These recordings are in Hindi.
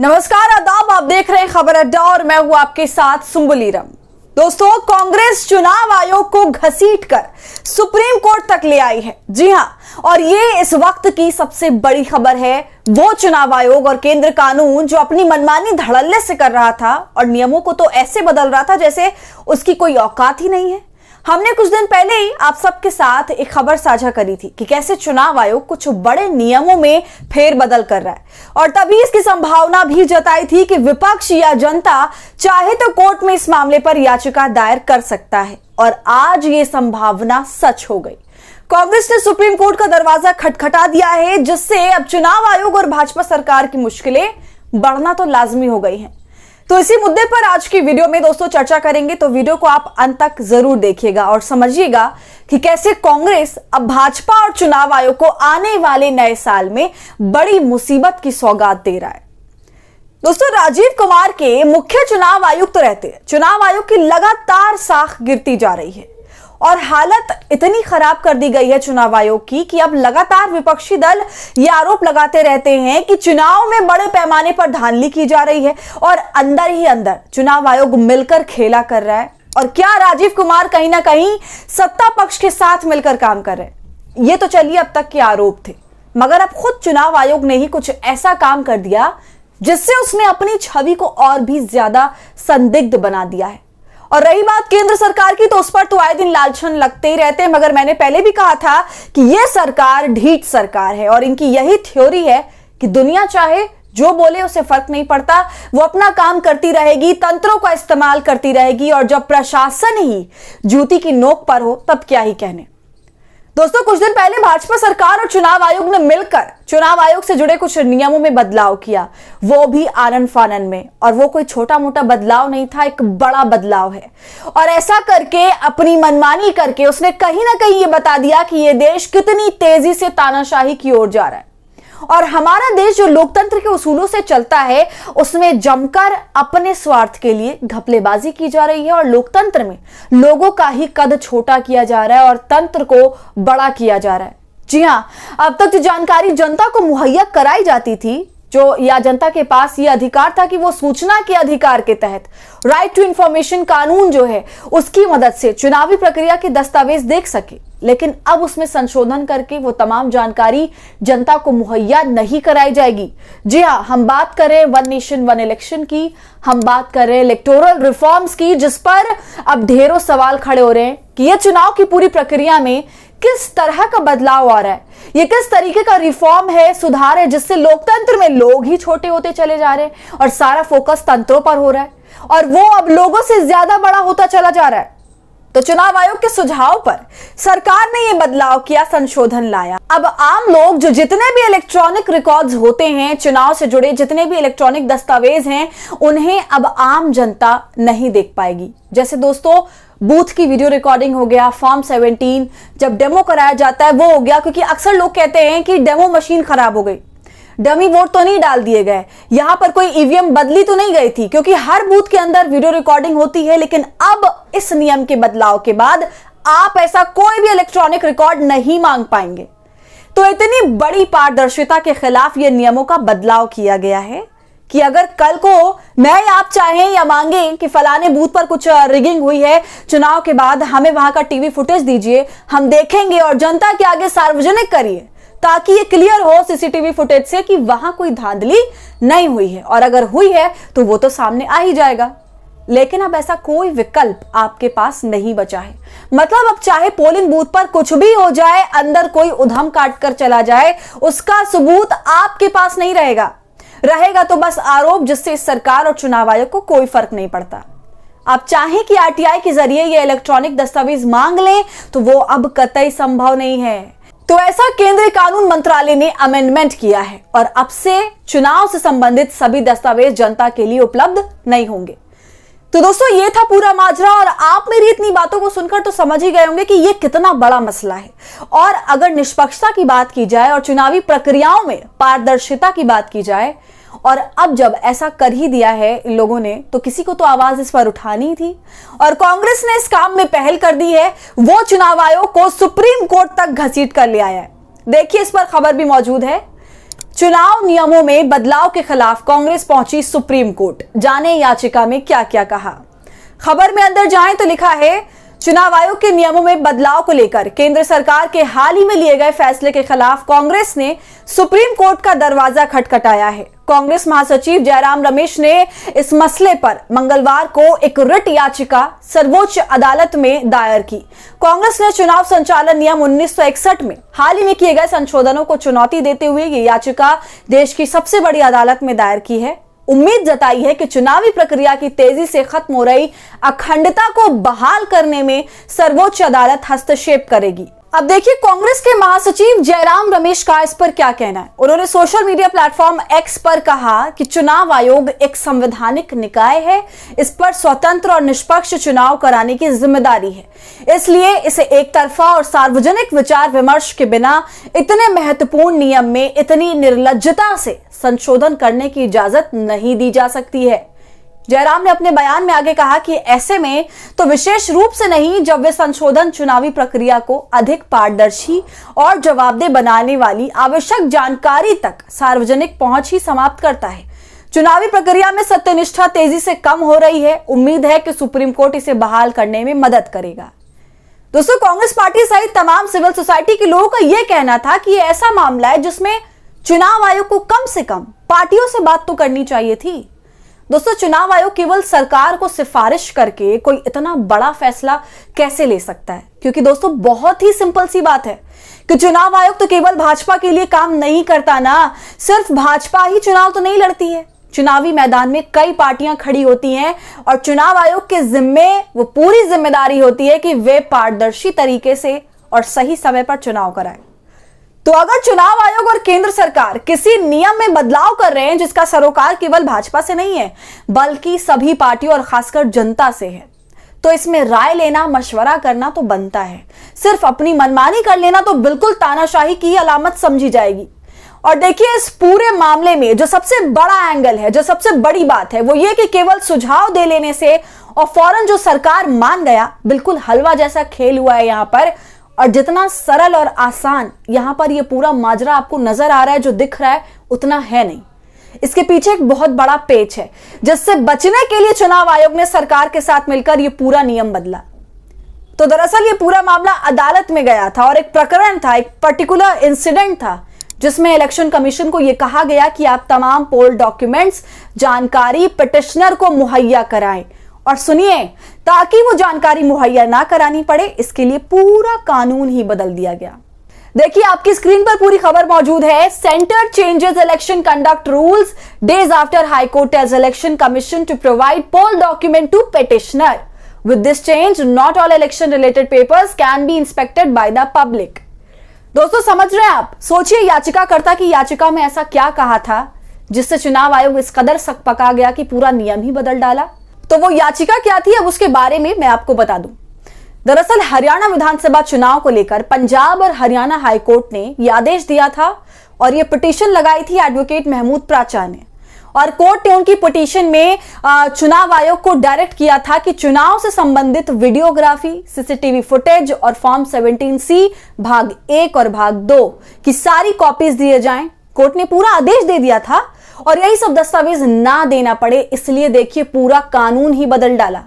नमस्कार, आदाब। आप देख रहे हैं खबर अड्डा और मैं हूं आपके साथ सुंबुलीरम। दोस्तों, कांग्रेस चुनाव आयोग को घसीटकर सुप्रीम कोर्ट तक ले आई है। जी हां, और ये इस वक्त की सबसे बड़ी खबर है। वो चुनाव आयोग और केंद्र कानून जो अपनी मनमानी धड़ल्ले से कर रहा था और नियमों को तो ऐसे बदल रहा था जैसे उसकी कोई औकात ही नहीं है। हमने कुछ दिन पहले ही आप सबके साथ एक खबर साझा करी थी कि कैसे चुनाव आयोग कुछ बड़े नियमों में फेरबदल कर रहा है, और तभी इसकी संभावना भी जताई थी कि विपक्ष या जनता चाहे तो कोर्ट में इस मामले पर याचिका दायर कर सकता है। और आज ये संभावना सच हो गई। कांग्रेस ने सुप्रीम कोर्ट का दरवाजा खटखटा दिया है, जिससे अब चुनाव आयोग और भाजपा सरकार की मुश्किलें बढ़ना तो लाजमी हो गई हैं। तो इसी मुद्दे पर आज की वीडियो में दोस्तों चर्चा करेंगे, तो वीडियो को आप अंत तक जरूर देखिएगा और समझिएगा कि कैसे कांग्रेस अब भाजपा और चुनाव आयोग को आने वाले नए साल में बड़ी मुसीबत की सौगात दे रहा है। दोस्तों, राजीव कुमार के मुख्य चुनाव आयुक्त रहते चुनाव आयोग की लगातार साख गिरती जा रही है और हालत इतनी खराब कर दी गई है चुनाव आयोग की कि अब लगातार विपक्षी दल ये आरोप लगाते रहते हैं कि चुनाव में बड़े पैमाने पर धांधली की जा रही है और अंदर ही अंदर चुनाव आयोग मिलकर खेला कर रहा है। और क्या राजीव कुमार कहीं ना कहीं सत्ता पक्ष के साथ मिलकर काम कर रहे हैं? ये तो चलिए अब तक के आरोप थे, मगर अब खुद चुनाव आयोग ने ही कुछ ऐसा काम कर दिया जिससे उसने अपनी छवि को और भी ज्यादा संदिग्ध बना दिया है। और रही बात केंद्र सरकार की, तो उस पर तो आए दिन लालछन लगते ही रहते हैं, मगर मैंने पहले भी कहा था कि यह सरकार ढीठ सरकार है और इनकी यही थ्योरी है कि दुनिया चाहे जो बोले उसे फर्क नहीं पड़ता, वो अपना काम करती रहेगी, तंत्रों का इस्तेमाल करती रहेगी, और जब प्रशासन ही जूती की नोक पर हो तब क्या ही कहने। दोस्तों, कुछ दिन पहले भाजपा सरकार और चुनाव आयोग ने मिलकर चुनाव आयोग से जुड़े कुछ नियमों में बदलाव किया, वो भी आनन फानन में। और वो कोई छोटा मोटा बदलाव नहीं था, एक बड़ा बदलाव है। और ऐसा करके अपनी मनमानी करके उसने कहीं ना कहीं ये बता दिया कि ये देश कितनी तेजी से तानाशाही की ओर जा रहा है। और हमारा देश जो लोकतंत्र के उसूलों से चलता है, उसमें जमकर अपने स्वार्थ के लिए घपलेबाजी की जा रही है और लोकतंत्र में लोगों का ही कद छोटा किया जा रहा है और तंत्र को बड़ा किया जा रहा है। जी हां, अब तक जो जानकारी जनता को मुहैया कराई जाती थी, जो या जनता के पास ये अधिकार था कि वो सूचना के अधिकार के तहत राइट टू इंफॉर्मेशन कानून जो है उसकी मदद से चुनावी प्रक्रिया के दस्तावेज देख सके, लेकिन अब उसमें संशोधन करके वो तमाम जानकारी जनता को मुहैया नहीं कराई जाएगी। जी हां, हम बात करें वन नेशन वन इलेक्शन की, हम बात करें इलेक्टोरल रिफॉर्म्स की, जिस पर अब ढेरों सवाल खड़े हो रहे हैं कि यह चुनाव की पूरी प्रक्रिया में किस तरह का बदलाव आ रहा है, ये किस तरीके का रिफॉर्म है, सुधार है, जिससे लोकतंत्र में लोग ही छोटे होते चले जा रहे हैं और सारा फोकस तंत्रों पर हो रहा है और वो अब लोगों से ज्यादा बड़ा होता चला जा रहा है। तो चुनाव आयोग के सुझाव पर सरकार ने यह बदलाव किया, संशोधन लाया। अब आम लोग जो जितने भी इलेक्ट्रॉनिक रिकॉर्ड्स होते हैं, चुनाव से जुड़े जितने भी इलेक्ट्रॉनिक दस्तावेज हैं, उन्हें अब आम जनता नहीं देख पाएगी। जैसे दोस्तों, बूथ की वीडियो रिकॉर्डिंग हो गया, फॉर्म 17 जब डेमो कराया जाता है वो हो गया, क्योंकि अक्सर लोग कहते हैं कि डेमो मशीन खराब हो गई, डमी वोट तो नहीं डाल दिए गए, यहां पर कोई ईवीएम बदली तो नहीं गई थी, क्योंकि हर बूथ के अंदर वीडियो रिकॉर्डिंग होती है। लेकिन अब इस नियम के बदलाव के बाद आप ऐसा कोई भी इलेक्ट्रॉनिक रिकॉर्ड नहीं मांग पाएंगे। तो इतनी बड़ी पारदर्शिता के खिलाफ यह नियमों का बदलाव किया गया है कि अगर कल को मैं या आप चाहें या मांगे कि फलाने बूथ पर कुछ रिगिंग हुई है चुनाव के बाद, हमें वहां का टीवी फुटेज दीजिए, हम देखेंगे और जनता के आगे सार्वजनिक करिए, ताकि ये क्लियर हो सीसीटीवी फुटेज से कि वहां कोई धांधली नहीं हुई है, और अगर हुई है तो वो तो सामने आ ही जाएगा। लेकिन अब ऐसा कोई विकल्प आपके पास नहीं बचा है। मतलब अब चाहे पोलिंग बूथ पर कुछ भी हो जाए, अंदर कोई उधम काट कर चला जाए, उसका सबूत आपके पास नहीं रहेगा तो बस आरोप, जिससे इस सरकार और चुनाव आयोग को कोई फर्क नहीं पड़ता। आप चाहें कि आरटीआई के जरिए ये इलेक्ट्रॉनिक दस्तावेज मांग लें तो वो अब कतई संभव नहीं है। तो ऐसा केंद्रीय कानून मंत्रालय ने अमेंडमेंट किया है और अब से चुनाव से संबंधित सभी दस्तावेज जनता के लिए उपलब्ध नहीं होंगे। तो दोस्तों, ये था पूरा माजरा और आप मेरी इतनी बातों को सुनकर तो समझ ही गए होंगे कि ये कितना बड़ा मसला है। और अगर निष्पक्षता की बात की जाए और चुनावी प्रक्रियाओं में पारदर्शिता की बात की जाए, और अब जब ऐसा कर ही दिया है इन लोगों ने, तो किसी को तो आवाज इस पर उठानी थी और कांग्रेस ने इस काम में पहल कर दी है। वो चुनाव आयोग को सुप्रीम कोर्ट तक घसीट कर ले आया है। देखिए, इस पर खबर भी मौजूद है चुनाव नियमों में बदलाव के खिलाफ कांग्रेस पहुंची सुप्रीम कोर्ट। जाने याचिका में क्या क्या कहा। खबर में अंदर जाएं तो लिखा है, चुनाव आयोग के नियमों में बदलाव को लेकर केंद्र सरकार के हाल ही में लिए गए फैसले के खिलाफ कांग्रेस ने सुप्रीम कोर्ट का दरवाजा खटखटाया है। कांग्रेस महासचिव जयराम रमेश ने इस मसले पर मंगलवार को एक रिट याचिका सर्वोच्च अदालत में दायर की। कांग्रेस ने चुनाव संचालन नियम 1961 में हाल ही में किए गए संशोधनों को चुनौती देते हुए ये याचिका देश की सबसे बड़ी अदालत में दायर की है। उम्मीद जताई है कि चुनावी प्रक्रिया की तेजी से खत्म हो रही अखंडता को बहाल करने में सर्वोच्च अदालत हस्तक्षेप करेगी। अब देखिए कांग्रेस के महासचिव जयराम रमेश का इस पर क्या कहना है। उन्होंने सोशल मीडिया प्लेटफॉर्म एक्स पर कहा कि चुनाव आयोग एक संवैधानिक निकाय है, इस पर स्वतंत्र और निष्पक्ष चुनाव कराने की जिम्मेदारी है, इसलिए इसे एक तरफा और सार्वजनिक विचार विमर्श के बिना इतने महत्वपूर्ण नियम में इतनी निर्लज्जता से संशोधन करने की इजाजत नहीं दी जा सकती है। जयराम ने अपने बयान में आगे कहा कि ऐसे में तो विशेष रूप से नहीं जब वे संशोधन चुनावी प्रक्रिया को अधिक पारदर्शी और जवाबदेह बनाने वाली आवश्यक जानकारी तक सार्वजनिक पहुंच ही समाप्त करता है। चुनावी प्रक्रिया में सत्यनिष्ठा तेजी से कम हो रही है। उम्मीद है कि सुप्रीम कोर्ट इसे बहाल करने में मदद करेगा। दोस्तों, कांग्रेस पार्टी सहित तमाम सिविल सोसाइटी के लोगों का यह कहना था कि यह ऐसा मामला है जिसमें चुनाव आयोग को कम से कम पार्टियों से बात तो करनी चाहिए थी। दोस्तों, चुनाव आयोग केवल सरकार को सिफारिश करके कोई इतना बड़ा फैसला कैसे ले सकता है? क्योंकि दोस्तों बहुत ही सिंपल सी बात है कि चुनाव आयोग तो केवल भाजपा के लिए काम नहीं करता ना, सिर्फ भाजपा ही चुनाव तो नहीं लड़ती है। चुनावी मैदान में कई पार्टियां खड़ी होती हैं और चुनाव आयोग के जिम्मे वो पूरी जिम्मेदारी होती है कि वे पारदर्शी तरीके से और सही समय पर चुनाव कराएं। तो अगर चुनाव आयोग और केंद्र सरकार किसी नियम में बदलाव कर रहे हैं जिसका सरोकार केवल भाजपा से नहीं है बल्कि सभी पार्टियों और खासकर जनता से है, तो इसमें राय लेना, मशवरा करना तो बनता है। सिर्फ अपनी मनमानी कर लेना तो बिल्कुल तानाशाही की अलामत समझी जाएगी। और देखिए, इस पूरे मामले में जो सबसे बड़ा एंगल है, जो सबसे बड़ी बात है, वो ये कि केवल सुझाव दे लेने से और फौरन जो सरकार मान गया, बिल्कुल हलवा जैसा खेल हुआ है यहां पर। और जितना सरल और आसान यहां पर ये पूरा माजरा आपको नजर आ रहा है, जो दिख रहा है, उतना है नहीं। इसके पीछे एक बहुत बड़ा पेच है जिससे बचने के लिए चुनाव आयोग ने सरकार के साथ मिलकर ये पूरा नियम बदला। तो दरअसल ये पूरा मामला अदालत में गया था और एक प्रकरण था, एक पर्टिकुलर इंसिडेंट था जिसमें इलेक्शन कमीशन को यह कहा गया कि आप तमाम पोल डॉक्यूमेंट्स, जानकारी पिटिशनर को मुहैया कराएं। और सुनिए, ताकि वो जानकारी मुहैया ना करानी पड़े, इसके लिए पूरा कानून ही बदल दिया गया। देखिए, आपकी स्क्रीन पर पूरी खबर मौजूद है। Centre changes election conduct rules days after high court tells election commission to provide poll document to petitioner. With this change, not all election related papers can be inspected by the public. दोस्तों, समझ रहे हैं आप? सोचिए, याचिकाकर्ता की याचिका में ऐसा क्या कहा था जिससे चुनाव आयोग इस कदर सकपका गया कि पूरा नियम ही बदल डाला। तो वो याचिका क्या थी, अब उसके बारे में मैं आपको बता दूं। दरअसल हरियाणा विधानसभा चुनाव को लेकर पंजाब और हरियाणा हाईकोर्ट ने यह आदेश दिया था और यह पिटीशन लगाई थी एडवोकेट महमूद प्राचा ने। और कोर्ट ने उनकी पिटीशन में चुनाव आयोग को डायरेक्ट किया था कि चुनाव से संबंधित वीडियोग्राफी, सीसीटीवी फुटेज और फॉर्म 17C भाग 1 और भाग 2 की सारी कॉपीज दिए जाएं। कोर्ट ने पूरा आदेश दे दिया था और यही सब दस्तावेज ना देना पड़े, इसलिए देखिए पूरा कानून ही बदल डाला।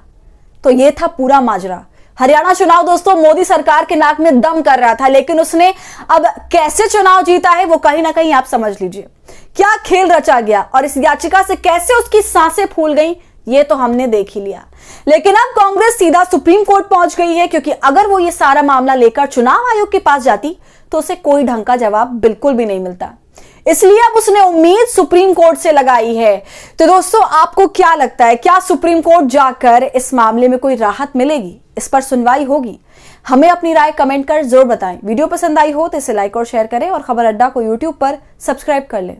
तो यह था पूरा माजरा। हरियाणा चुनाव दोस्तों मोदी सरकार के नाक में दम कर रहा था, लेकिन उसने अब कैसे चुनाव जीता है वो कहीं ना कहीं आप समझ लीजिए। क्या खेल रचा गया और इस याचिका से कैसे उसकी सांसें फूल गई, ये तो हमने देख ही लिया। लेकिन अब कांग्रेस सीधा सुप्रीम कोर्ट पहुंच गई है, क्योंकि अगर वो ये सारा मामला लेकर चुनाव आयोग के पास जाती तो उसे कोई ढंग का जवाब बिल्कुल भी नहीं मिलता। इसलिए अब उसने उम्मीद सुप्रीम कोर्ट से लगाई है। तो दोस्तों, आपको क्या लगता है, क्या सुप्रीम कोर्ट जाकर इस मामले में कोई राहत मिलेगी? इस पर सुनवाई होगी? हमें अपनी राय कमेंट कर जरूर बताएं। वीडियो पसंद आई हो तो इसे लाइक और शेयर करें और खबर अड्डा को यूट्यूब पर सब्सक्राइब कर लें।